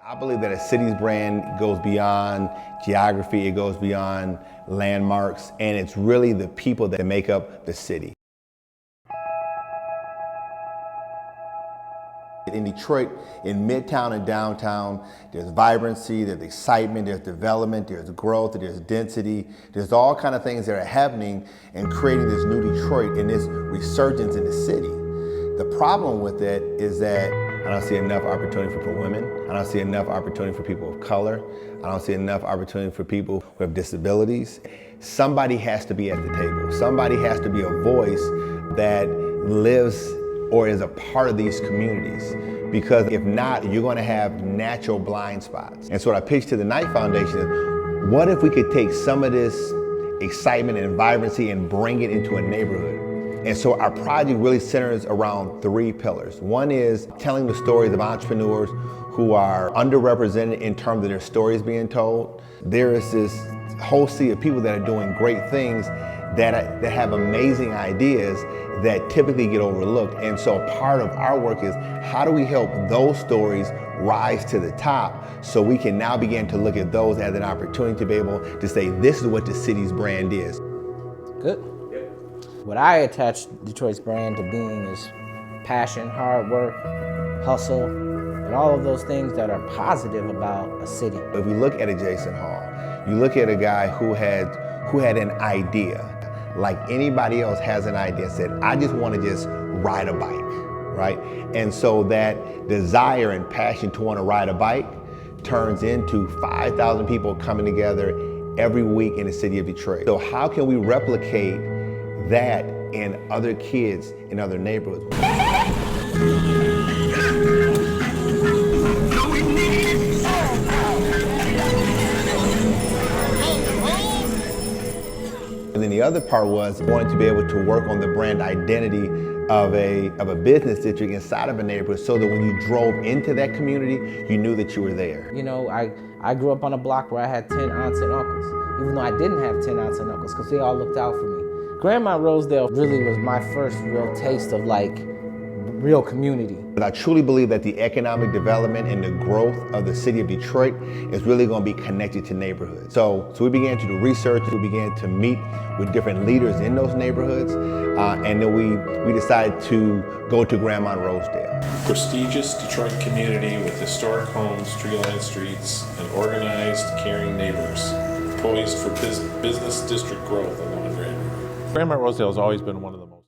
I believe that a city's brand goes beyond geography, it goes beyond landmarks, and it's really the people that make up the city. In Detroit, in Midtown and downtown, there's vibrancy, there's excitement, there's development, there's growth, there's density, there's all kind of things that are happening and creating this new Detroit and this resurgence in the city. The problem with it is that I don't see enough opportunity for women. I don't see enough opportunity for people of color. I don't see enough opportunity for people who have disabilities. Somebody has to be at the table. Somebody has to be a voice that lives or is a part of these communities. Because if not, you're gonna have natural blind spots. And so what I pitched to the Knight Foundation is, what if we could take some of this excitement and vibrancy and bring it into a neighborhood? And so our project really centers around three pillars. One is telling the stories of entrepreneurs who are underrepresented in terms of their stories being told. There is this whole sea of people that are doing great things that have amazing ideas that typically get overlooked. And so part of our work is, how do we help those stories rise to the top so we can now begin to look at those as an opportunity to be able to say, this is what the city's brand is. Good. What I attach Detroit's brand to being is passion, hard work, hustle, and all of those things that are positive about a city. If we look at a Jason Hall, you look at a guy who had an idea, like anybody else has an idea, said, I just want to just ride a bike, right? And so that desire and passion to want to ride a bike turns into 5,000 people coming together every week in the city of Detroit. So how can we replicate that in other kids in other neighborhoods? And then the other part was wanting to be able to work on the brand identity of a business district inside of a neighborhood, so that when you drove into that community, you knew that you were there. You know, I grew up on a block where I had 10 aunts and uncles, even though I didn't have 10 aunts and uncles, because they all looked out for me. Grandma Rosedale really was my first real taste of real community. But I truly believe that the economic development and the growth of the city of Detroit is really going to be connected to neighborhoods. So we began to do research, we began to meet with different leaders in those neighborhoods, and then we decided to go to Grandma Rosedale. Prestigious Detroit community with historic homes, tree-lined streets, and organized, caring neighbors, poised for business district growth along Grand River. Grandma Rosedale has always been one of the most